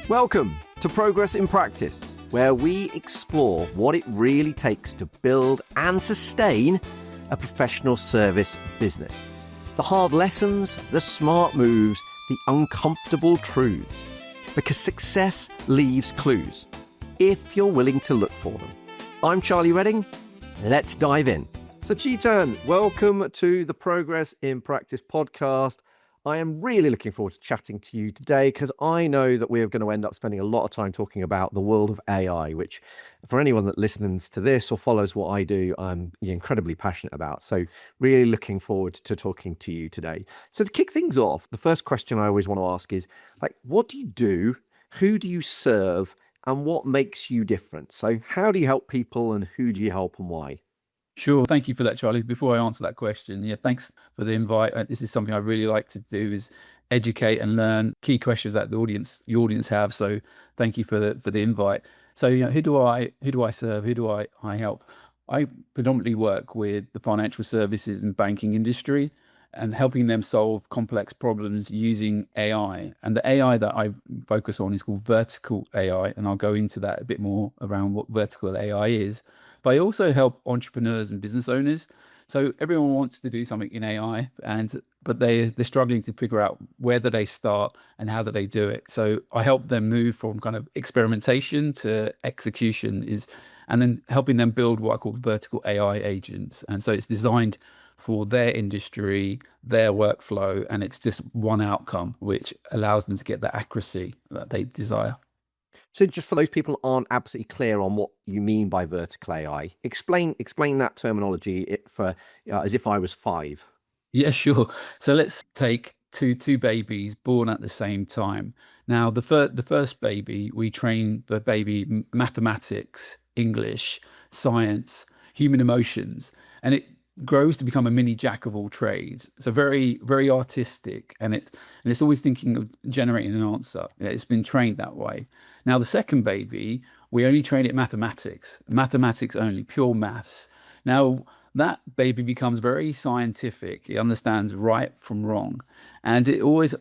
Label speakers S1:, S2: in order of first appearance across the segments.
S1: Welcome to Progress in Practice, where we explore what it really takes to build and sustain a professional service business. The hard lessons, the smart moves, the uncomfortable truths. Because success leaves clues, if you're willing to look for them. I'm Charlie Redding. Let's dive in. So Chetan, welcome to the Progress in Practice podcast. I am really looking forward to chatting to you today because I know that we're going to end up spending a lot of time talking about the world of AI, which for anyone that listens to this or follows what I do, I'm incredibly passionate about. So really looking forward to talking to you today. So to kick things off, the first question I always want to ask is, what do you do? Who do you serve? And what makes you different? So how do you help people and who do you help and why?
S2: Sure. Thank you for that, Charlie. Before I answer that question, thanks for the invite. This is something I really like to do, is educate and learn key questions that the audience have. So thank you for the invite. So who do I serve? Who do I help? I predominantly work with the financial services and banking industry and helping them solve complex problems using AI. And the AI that I focus on is called vertical AI, and I'll go into that a bit more around what vertical AI is. But I also help entrepreneurs and business owners. So everyone wants to do something in AI, but they're struggling to figure out where do they start and how do they do it. So I help them move from kind of experimentation to execution, and then helping them build what I call vertical AI agents. And so it's designed for their industry, their workflow, and it's just one outcome, which allows them to get the accuracy that they desire.
S1: So just for those people who aren't absolutely clear on what you mean by vertical AI, explain that terminology as if I was 5.
S2: Yeah, sure. So let's take two babies born at the same time. Now, the first baby, we train the baby mathematics, English, science, human emotions, and it grows to become a mini jack of all trades. So very, very artistic, and it's always thinking of generating an answer. It's been trained that way. Now, the second baby, we only train it mathematics only, pure maths. Now, that baby becomes very scientific. It understands right from wrong, and it always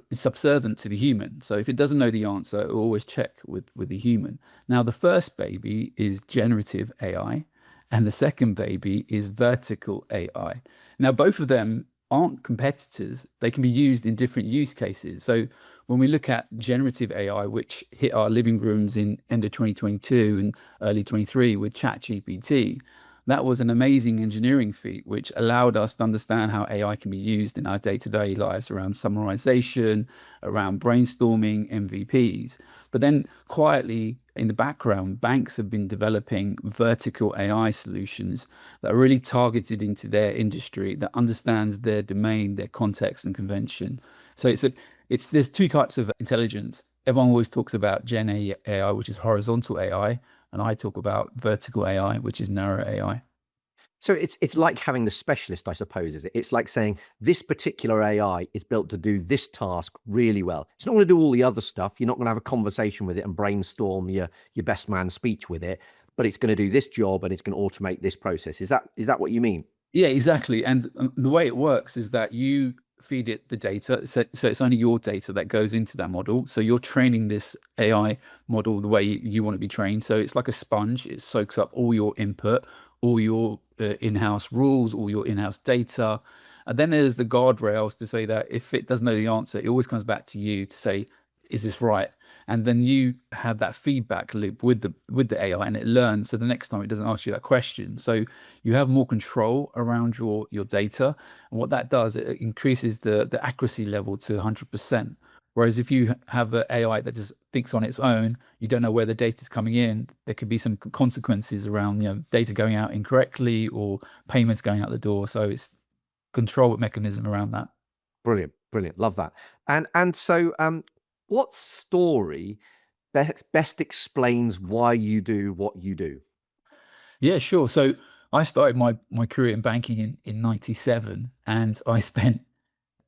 S2: is subservient to the human. So if it doesn't know the answer, it will always check with the human. Now, the first baby is generative AI, and the second baby is vertical AI. Now, both of them aren't competitors. They can be used in different use cases. So when we look at generative AI, which hit our living rooms in end of 2022 and early 23 with ChatGPT, that was an amazing engineering feat, which allowed us to understand how AI can be used in our day-to-day lives around summarization, around brainstorming, MVPs. But then quietly in the background, banks have been developing vertical AI solutions that are really targeted into their industry, that understands their domain, their context and convention. So there's two types of intelligence. Everyone always talks about Gen AI, which is horizontal AI, and I talk about vertical AI, which is narrow AI.
S1: So it's like having the specialist, I suppose, is it? It's like saying this particular AI is built to do this task really well. It's not going to do all the other stuff. You're not going to have a conversation with it and brainstorm your best man speech with it, but it's going to do this job and it's going to automate this process. Is that what you mean?
S2: Yeah, exactly. And the way it works is that you feed it the data. So it's only your data that goes into that model. So you're training this AI model the way you want to be trained. So it's like a sponge. It soaks up all your input, all your in-house rules, all your in-house data. And then there's the guardrails to say that if it doesn't know the answer, it always comes back to you to say, is this right? And then you have that feedback loop with the AI, and it learns. So the next time it doesn't ask you that question. So you have more control around your data. And what that does, it increases the accuracy level to 100%. Whereas if you have an AI that just thinks on its own, you don't know where the data is coming in. There could be some consequences around data going out incorrectly or payments going out the door. So it's control mechanism around that.
S1: Brilliant. Love that. And so what story best explains why you do what you do?
S2: Yeah, sure. So I started my career in banking in 97, and I spent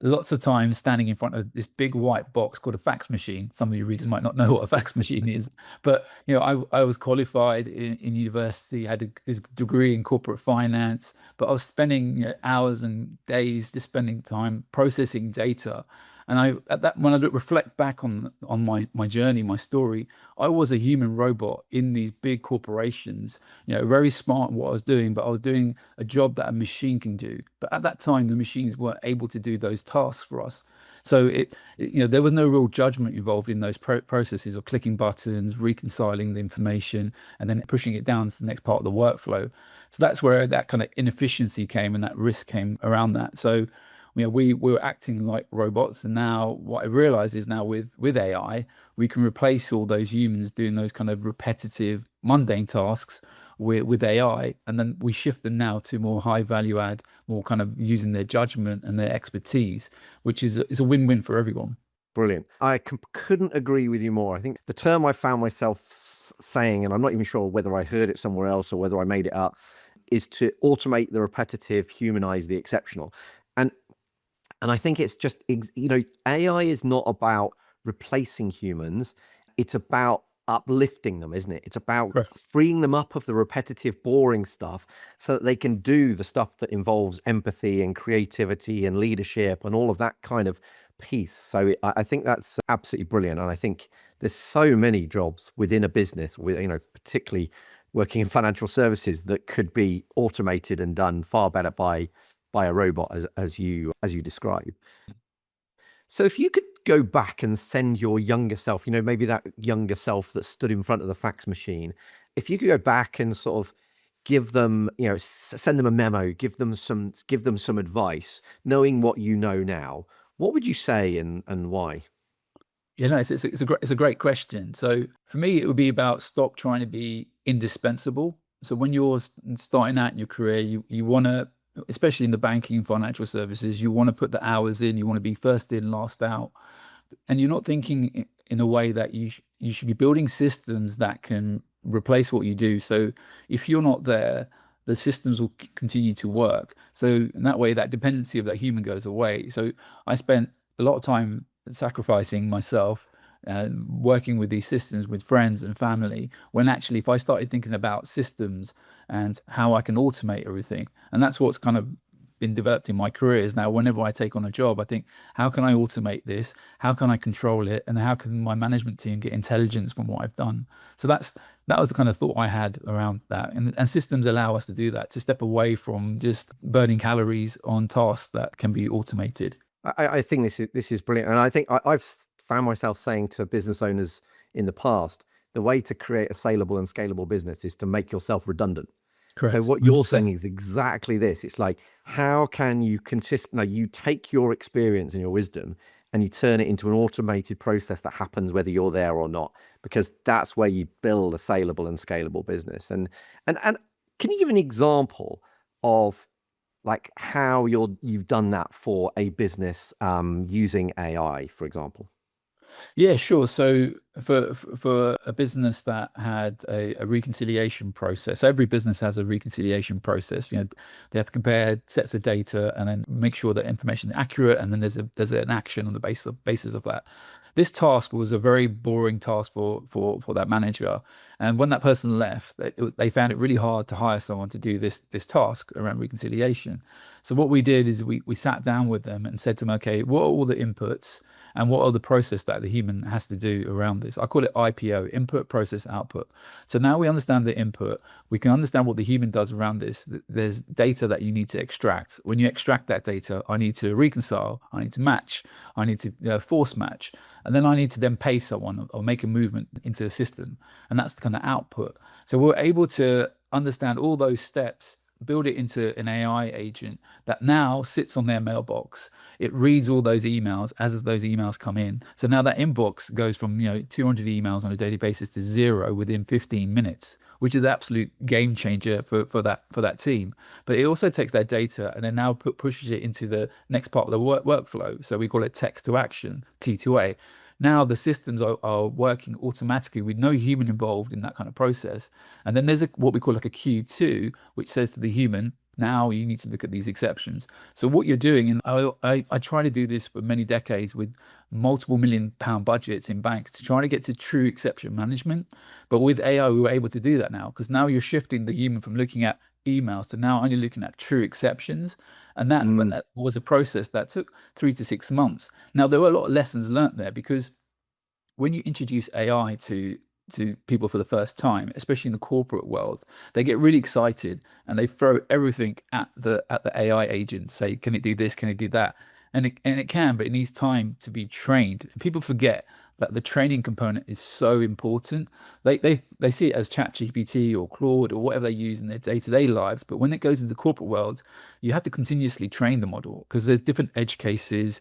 S2: lots of time standing in front of this big white box called a fax machine. Some of your readers might not know what a fax machine is, but I was qualified in university, had this degree in corporate finance, but I was spending hours and days just spending time processing data. And when I reflect back on my journey, my story, I was a human robot in these big corporations, very smart in what I was doing, but I was doing a job that a machine can do. But at that time, the machines weren't able to do those tasks for us. So there was no real judgment involved in those processes of clicking buttons, reconciling the information, and then pushing it down to the next part of the workflow. So that's where that kind of inefficiency came and that risk came around that. So we were acting like robots, and now what I realize is now with AI, we can replace all those humans doing those kind of repetitive, mundane tasks with AI, and then we shift them now to more high value add, more kind of using their judgment and their expertise, which is a win-win for everyone.
S1: Brilliant. I couldn't agree with you more. I think the term I found myself saying, and I'm not even sure whether I heard it somewhere else or whether I made it up, is to automate the repetitive, humanize the exceptional. And I think it's just, AI is not about replacing humans. It's about uplifting them, isn't it? It's about
S2: Correct.
S1: freeing them up of the repetitive, boring stuff so that they can do the stuff that involves empathy and creativity and leadership and all of that kind of piece. So I think that's absolutely brilliant. And I think there's so many jobs within a business, with, particularly working in financial services, that could be automated and done far better by a robot, as you describe. So if you could go back and send your younger self, maybe that younger self that stood in front of the fax machine, if you could go back and sort of give them, send them a memo, give them some advice, knowing what you know now, what would you say and why?
S2: It's a great question. So for me, it would be about stop trying to be indispensable. So when you're starting out in your career, you want to, especially in the banking and financial services, you want to put the hours in, you want to be first in, last out. And you're not thinking in a way that you should be building systems that can replace what you do. So if you're not there, the systems will continue to work. So in that way, that dependency of that human goes away. So I spent a lot of time sacrificing myself, working with these systems with friends and family, when actually if I started thinking about systems and how I can automate everything, and that's what's kind of been developed in my career, is now whenever I take on a job, I think, how can I automate this? How can I control it? And how can my management team get intelligence from what I've done? So that was the kind of thought I had around that. And systems allow us to do that, to step away from just burning calories on tasks that can be automated.
S1: I think this is brilliant. And I think I've found myself saying to business owners in the past, the way to create a saleable and scalable business is to make yourself redundant. So
S2: Correct.
S1: what you're
S2: 100%.
S1: saying is exactly this. It's like, how can you you take your experience and your wisdom and you turn it into an automated process that happens whether you're there or not, because that's where you build a saleable and scalable business. And can you give an example of like how you've done that for a business using AI, for example?
S2: Yeah, sure. So for a business that had a reconciliation process, every business has a reconciliation process. They have to compare sets of data and then make sure that information is accurate, and then there's an action on the basis of that. This task was a very boring task for that manager, and when that person left, they found it really hard to hire someone to do this task around reconciliation. So what we did is we sat down with them and said to them, okay, what are all the inputs? And what are the process that the human has to do around this? I call it IPO, input, process, output. So now we understand the input. We can understand what the human does around this. There's data that you need to extract. When you extract that data, I need to reconcile, I need to match, I need to force match, and then I need to then pay someone or make a movement into the system. And that's the kind of output. So we're able to understand all those steps, build it into an AI agent that now sits on their mailbox. It reads all those emails as those emails come in. So now that inbox goes from 200 emails on a daily basis to zero within 15 minutes, which is an absolute game changer for that team. But it also takes that data and then now pushes it into the next part of the workflow. So we call it text to action, T2A. Now the systems are working automatically with no human involved in that kind of process. And then there's what we call like a Q2, which says to the human, now you need to look at these exceptions. So what you're doing, and I try to do this for many decades with multiple £1 million budgets in banks to try to get to true exception management. But with AI, we were able to do that now, because now you're shifting the human from looking at emails to now only looking at true exceptions. And that, but
S1: Mm,
S2: that was a process that took 3 to 6 months. Now, there were a lot of lessons learnt there because when you introduce AI to people for the first time, especially in the corporate world, they get really excited and they throw everything at the AI agent, say, can it do this? Can it do that? And it can, but it needs time to be trained. And people forget that the training component is so important. They see it as ChatGPT or Claude or whatever they use in their day-to-day lives, but when it goes into the corporate world, you have to continuously train the model because there's different edge cases.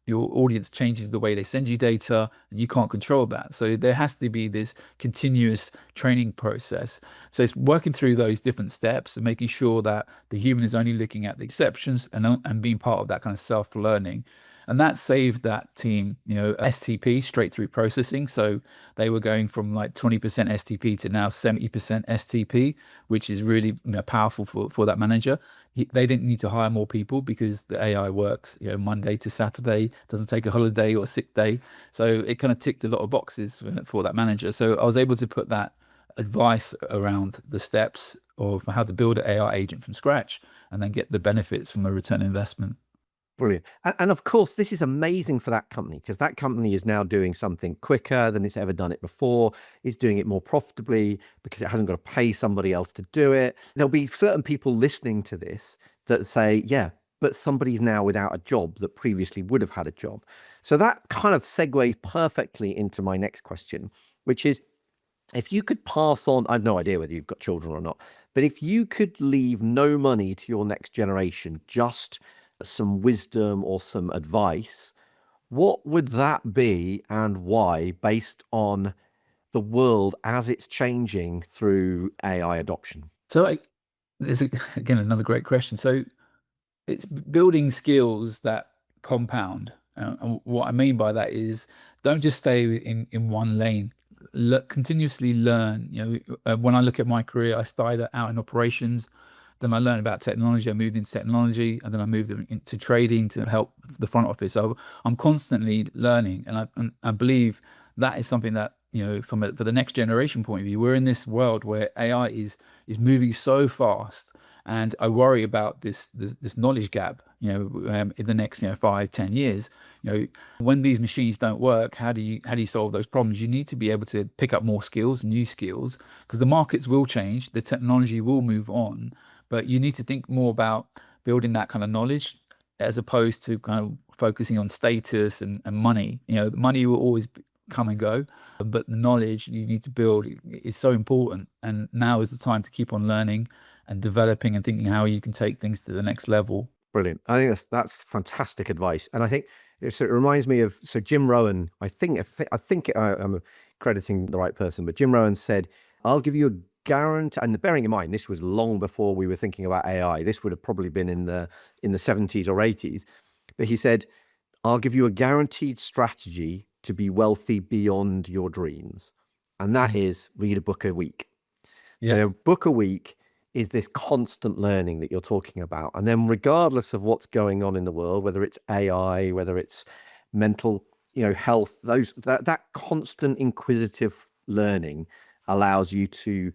S2: Your audience changes the way they send you data, and you can't control that. So there has to be this continuous training process. So it's working through those different steps and making sure that the human is only looking at the exceptions and being part of that kind of self-learning. And that saved that team, STP, straight through processing. So they were going from like 20% STP to now 70% STP, which is really powerful for that manager. They didn't need to hire more people because the AI works, Monday to Saturday, doesn't take a holiday or a sick day. So it kind of ticked a lot of boxes for that manager. So I was able to put that advice around the steps of how to build an AI agent from scratch and then get the benefits from a return on investment.
S1: brilliant. And of course, this is amazing for that company because that company is now doing something quicker than it's ever done it before. It's doing it more profitably because it hasn't got to pay somebody else to do it. There'll be certain people listening to this that say, yeah, but somebody's now without a job that previously would have had a job. So that kind of segues perfectly into my next question, which is, if you could pass on, I have no idea whether you've got children or not, but if you could leave no money to your next generation, just some wisdom or some advice, what would that be and why, based on the world as it's changing through AI adoption?
S2: So there's again another great question. So it's building skills that compound. And what I mean by that is don't just stay in one lane. Continuously learn. When I look at my career, I started out in operations, then I learned about technology. I moved into technology, and then I moved into trading to help the front office. So I'm constantly learning, and I believe that is something that for the next generation point of view, we're in this world where AI is moving so fast, and I worry about this knowledge gap. In the next 5-10 years, when these machines don't work, how do you solve those problems? You need to be able to pick up more skills, new skills, because the markets will change, the technology will move on, but you need to think more about building that kind of knowledge as opposed to kind of focusing on status and money. Money will always come and go, but the knowledge you need to build is so important. And now is the time to keep on learning and developing and thinking how you can take things to the next level.
S1: Brilliant. I think that's fantastic advice, and I think it reminds me of Jim Rohn. I'm crediting the right person, but Jim Rohn said, "I'll give you a guarantee." And bearing in mind, this was long before we were thinking about AI. This would have probably been in the 70s or 80s. But he said, "I'll give you a guaranteed strategy to be wealthy beyond your dreams, and that
S2: Mm.
S1: is read a book a week."
S2: Yeah.
S1: So, book a week is this constant learning that you're talking about. And then, regardless of what's going on in the world, whether it's AI, whether it's mental, health, that constant inquisitive learning allows you to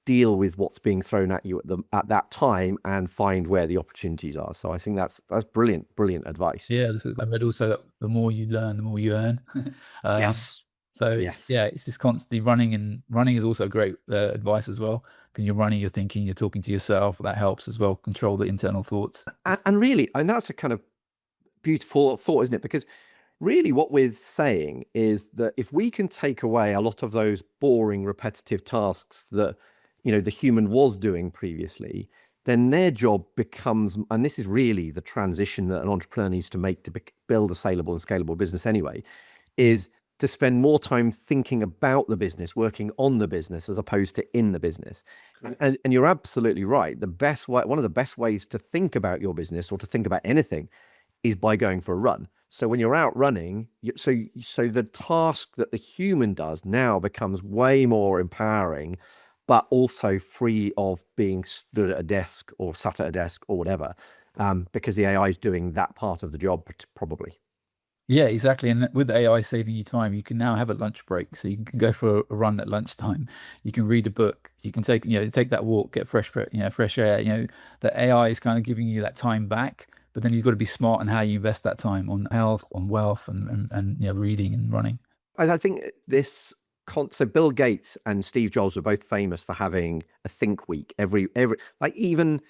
S1: deal with what's being thrown at you at that time and find where the opportunities are. So I think that's brilliant advice.
S2: Yeah, I read also that the more you learn, the more you earn. Um,
S1: Yes.
S2: so it's
S1: Yes.
S2: yeah, it's just constantly running, and running is also great advice as well. When you're running, you're thinking, you're talking to yourself. That helps as well. Control the internal thoughts.
S1: And really, and that's a kind of beautiful thought, isn't it? Because really what we're saying is that if we can take away a lot of those boring, repetitive tasks that, the human was doing previously, then their job becomes, and this is really the transition that an entrepreneur needs to make to build a saleable and scalable business anyway,
S2: Mm.
S1: is to spend more time thinking about the business, working on the business as opposed to in the business. And you're absolutely right. The best way, one of the best ways to think about your business or to think about anything is by going for a run. So when you're out running, so the task that the human does now becomes way more empowering, but also free of being stood at a desk or sat at a desk or whatever, because the AI is doing that part of the job probably.
S2: Yeah, exactly. And with AI saving you time, you can now have a lunch break. So you can go for a run at lunchtime. You can read a book. You can take that walk, get fresh air. The AI is kind of giving you that time back. But then you've got to be smart on how you invest that time on health, on wealth, and reading and running.
S1: I think so Bill Gates and Steve Jobs were both famous for having a think week every like even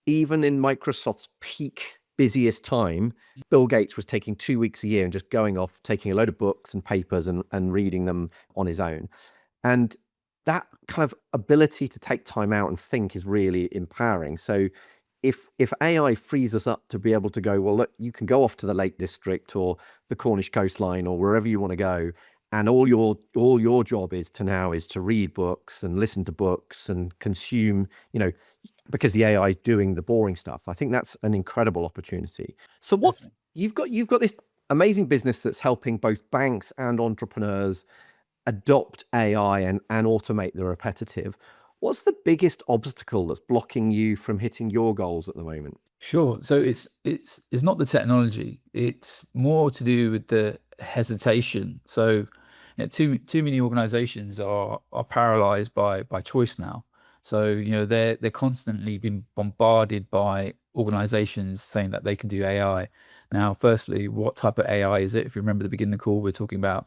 S1: in Microsoft's peak busiest time, Bill Gates was taking 2 weeks a year and just going off, taking a load of books and papers and reading them on his own. And that kind of ability to take time out and think is really empowering. So if AI frees us up to be able to go, well, look, you can go off to the Lake District or the Cornish coastline or wherever you want to go, and all your job is to read books and listen to books and consume, because the AI is doing the boring stuff. I think that's an incredible opportunity. So what
S2: Definitely.
S1: you've got this amazing business that's helping both banks and entrepreneurs adopt AI and automate the repetitive. What's the biggest obstacle that's blocking you from hitting your goals at the moment?
S2: Sure. So it's not the technology. It's more to do with the hesitation. So, too many organizations are paralyzed by choice now. So, they're constantly being bombarded by organizations saying that they can do AI. Now, firstly, what type of AI is it? If you remember the beginning of the call, we're talking about,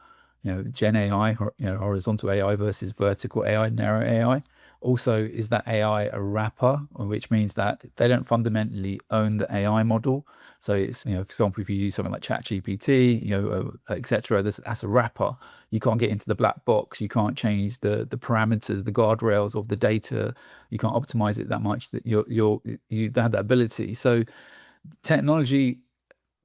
S2: Gen AI, horizontal AI versus vertical AI, narrow AI. Also, is that AI a wrapper, which means that they don't fundamentally own the AI model? So it's, for example, if you use something like ChatGPT, etc., that's a wrapper. You can't get into the black box. You can't change the parameters, the guardrails of the data. You can't optimize it that much that you don't have that ability. So technology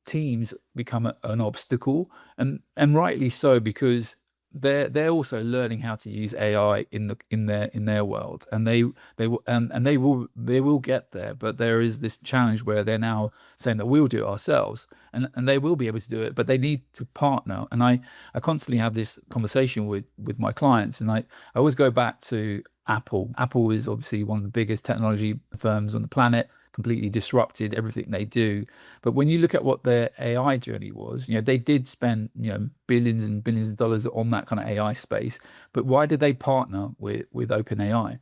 S2: teams become an obstacle, and rightly so, because they're also learning how to use AI in their world, and they will get there. But there is this challenge where they're now saying that we'll do it ourselves, and they will be able to do it, but they need to partner. And I constantly have this conversation with my clients, and I always go back to Apple. Apple is obviously one of the biggest technology firms on the planet, completely disrupted everything they do. But when you look at what their AI journey was, they did spend, billions and billions of dollars on that kind of AI space. But why did they partner with OpenAI?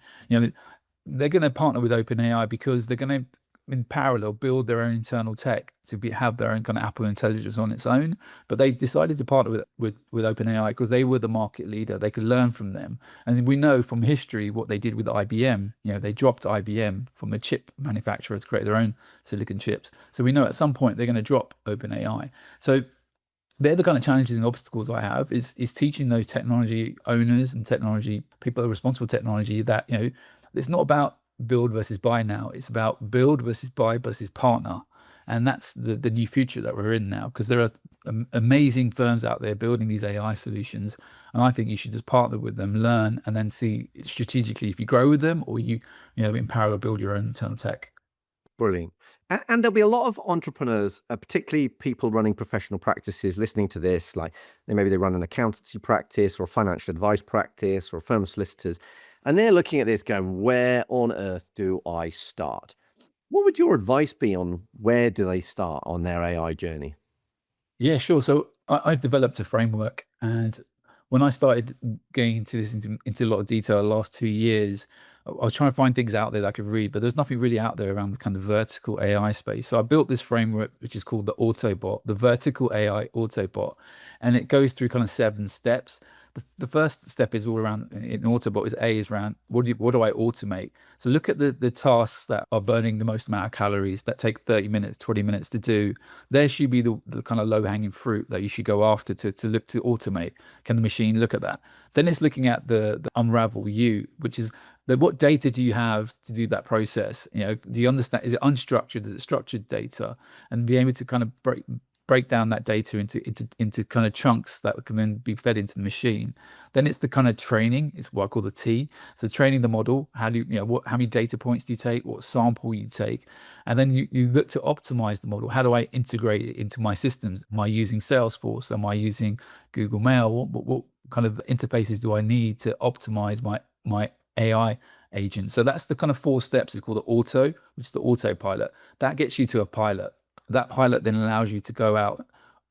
S2: They're going to partner with OpenAI because they're going to, in parallel, build their own internal tech to have their own kind of Apple intelligence on its own. But they decided to partner with OpenAI because they were the market leader. They could learn from them, and we know from history what they did with IBM. They dropped IBM from a chip manufacturer to create their own silicon chips. So we know at some point they're going to drop OpenAI. So they're the kind of challenges and obstacles I have is teaching those technology owners and technology people that are responsible for technology that, it's not about build versus buy now. It's about build versus buy versus partner. And that's the new future that we're in now, because there are amazing firms out there building these AI solutions. And I think you should just partner with them, learn, and then see strategically if you grow with them, or in parallel build your own internal tech.
S1: Brilliant. And there'll be a lot of entrepreneurs, particularly people running professional practices, listening to this. Like maybe they run an accountancy practice or a financial advice practice or a firm of solicitors, and they're looking at this going, where on earth do I start? What would your advice be on where do they start on their AI journey?
S2: Yeah, sure. So I've developed a framework, and when I started getting into a lot of detail the last 2 years, I was trying to find things out there that I could read, but there's nothing really out there around the kind of vertical AI space. So I built this framework, which is called the Autobot, the vertical AI Autobot, and it goes through kind of 7 steps. The first step is all around in Autobot is around what do I automate? So look at the tasks that are burning the most amount of calories that take 30 minutes, 20 minutes to do. There should be the kind of low hanging fruit that you should go after to look to automate. Can the machine look at that? Then it's looking at the unravel you, which is what data do you have to do that process? Do you understand? Is it unstructured? Is it structured data? And be able to kind of break down that data into kind of chunks that can then be fed into the machine. Then it's the kind of training. It's what I call the T. So training the model. How do how many data points do you take? What sample you take? And then you look to optimize the model. How do I integrate it into my systems? Am I using Salesforce? Am I using Google Mail? What kind of interfaces do I need to optimize my AI agent? So that's the kind of 4 steps. It's called the auto, which is the autopilot. That gets you to a pilot. That pilot then allows you to go out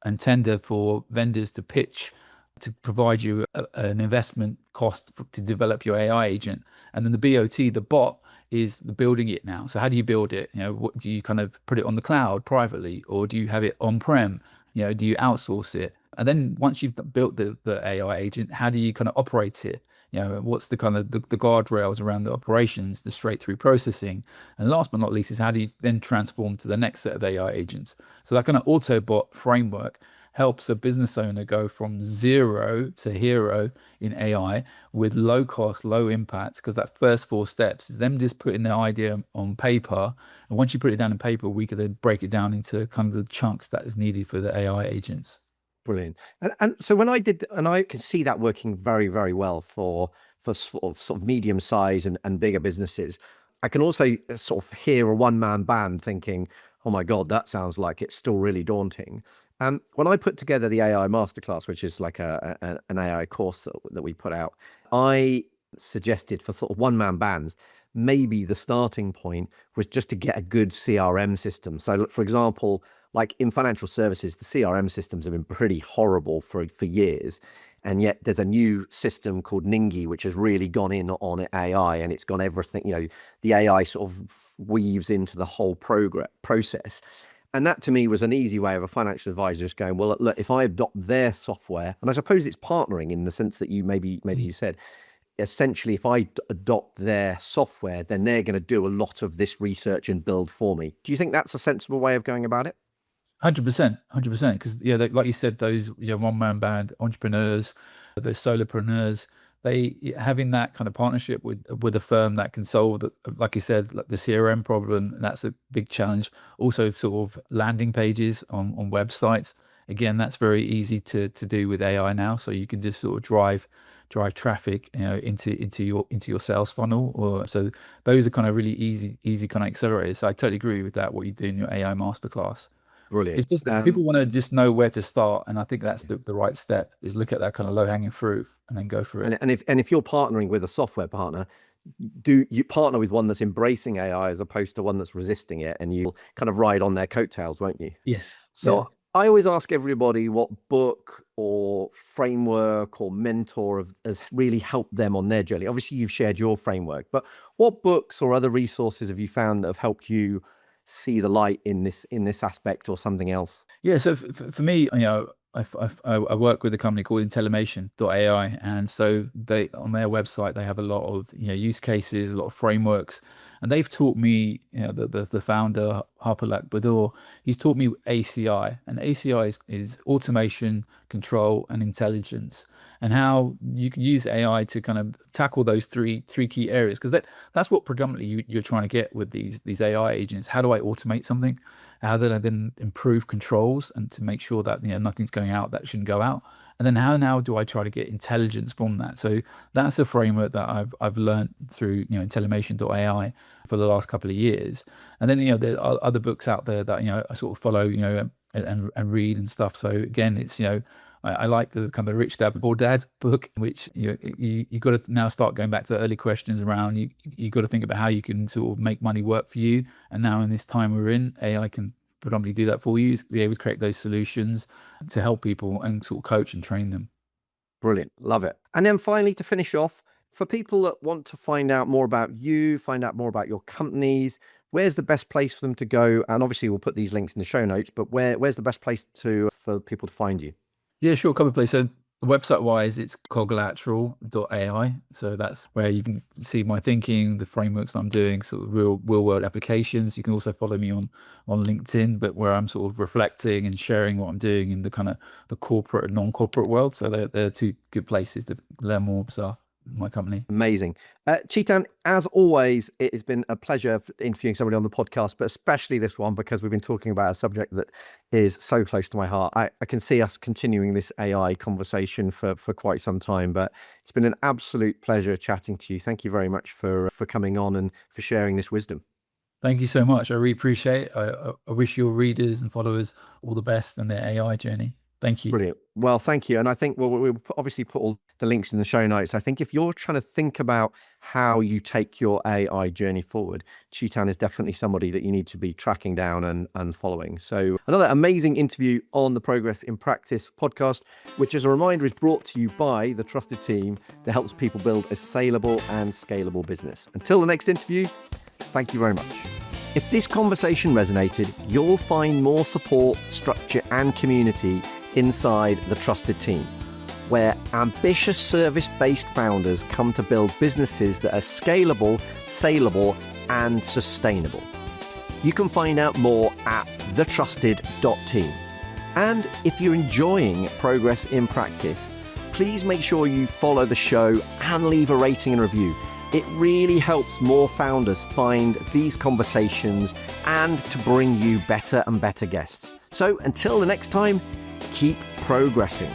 S2: and tender for vendors to pitch to provide you an investment cost to develop your AI agent. And then the BOT, the bot, is building it now. So how do you build it? What do you kind of put it on the cloud privately, or do you have it on-prem? Do you outsource it? And then once you've built the AI agent, how do you kind of operate it? What's the kind of the guardrails around the operations, the straight through processing? And last but not least is how do you then transform to the next set of AI agents? So that kind of Autobot framework helps a business owner go from zero to hero in AI with low cost, low impact, because that first 4 steps is them just putting their idea on paper. And once you put it down in paper, we can then break it down into kind of the chunks that is needed for the AI agents.
S1: Brilliant. And so when I did, and I can see that working very, very well for sort of medium size and bigger businesses. I can also sort of hear a one-man band thinking, oh my God, that sounds like it's still really daunting. When I put together the AI masterclass, which is like an AI course that we put out, I suggested for sort of one-man bands, maybe the starting point was just to get a good CRM system. So for example, like in financial services, the CRM systems have been pretty horrible for years. And yet there's a new system called Ningi, which has really gone in on AI, and it's gone everything, the AI sort of weaves into the whole process. And that to me was an easy way of a financial advisor just going, well, look, if I adopt their software, and I suppose it's partnering in the sense that you maybe you said, essentially, if I adopt their software, then they're going to do a lot of this research and build for me. Do you think that's a sensible way of going about it?
S2: 100%, 100%. Because like you said, those one-man band entrepreneurs, those solopreneurs, they having that kind of partnership with a firm that can solve, like you said, like the CRM problem. That's a big challenge. Also, sort of landing pages on websites. Again, that's very easy to do with AI now. So you can just sort of drive traffic, into your sales funnel. Or so those are kind of really easy kind of accelerators. So I totally agree with that. What you do in your AI masterclass.
S1: Brilliant.
S2: It's just that people want to just know where to start, and I think that's the right step, is look at that kind of low hanging fruit and then go for it.
S1: And if you're partnering with a software partner, do you partner with one that's embracing AI as opposed to one that's resisting it, and you'll kind of ride on their coattails, won't you?
S2: Yes.
S1: So
S2: Yeah.
S1: I always ask everybody what book or framework or mentor has really helped them on their journey. Obviously, you've shared your framework, but what books or other resources have you found that have helped you see the light in this aspect or something else?
S2: Yeah, so for me, I work with a company called intellimation.ai, and so they on their website they have a lot of use cases, a lot of frameworks, and they've taught me, the founder Harper Bador, he's taught me ACI, and ACI is automation, control, and intelligence, and how you can use AI to kind of tackle those three key areas, because that's what predominantly you're trying to get with these AI agents. How do I automate something? How do I then improve controls and to make sure that nothing's going out that shouldn't go out? And then how now do I try to get intelligence from that? So that's a framework that I've learned through intellimation.ai for the last couple of years. And then there are other books out there that I sort of follow and read and stuff. So again, it's I like the kind of Rich Dad Poor Dad book, which you got to now start going back to the early questions around you got to think about how you can sort of make money work for you. And now in this time we're in, AI can predominantly do that for you, be able to create those solutions to help people and sort of coach and train them.
S1: Brilliant. Love it. And then finally, to finish off, for people that want to find out more about you, find out more about your companies, where's the best place for them to go? And obviously we'll put these links in the show notes, but where's the best place for people to find you?
S2: Yeah, sure. A couple of places. So website wise, it's coglateral.ai. So that's where you can see my thinking, the frameworks I'm doing, sort of real world applications. You can also follow me on LinkedIn, but where I'm sort of reflecting and sharing what I'm doing in the kind of the corporate and non-corporate world. So they're two good places to learn more stuff. My company.
S1: Amazing. Chetan, as always, it has been a pleasure interviewing somebody on the podcast, but especially this one because we've been talking about a subject that is so close to my heart. I can see us continuing this AI conversation for quite some time, but it's been an absolute pleasure chatting to you. Thank you very much for coming on and for sharing this wisdom.
S2: Thank you so much. I really appreciate it. I wish your readers and followers all the best in their AI journey. Thank you.
S1: Brilliant. Well, thank you. And I think we'll obviously put all the links in the show notes. I think if you're trying to think about how you take your AI journey forward, Chetan is definitely somebody that you need to be tracking down and following. So another amazing interview on the Progress in Practice podcast, which, as a reminder, is brought to you by the trusted team that helps people build a saleable and scalable business. Until the next interview, thank you very much. If this conversation resonated, you'll find more support, structure, and community inside the trusted team, where ambitious service-based founders come to build businesses that are scalable, saleable, and sustainable. You can find out more at thetrusted.team. And if you're enjoying Progress in Practice, please make sure you follow the show and leave a rating and review. It really helps more founders find these conversations and to bring you better and better guests. So until the next time, keep progressing.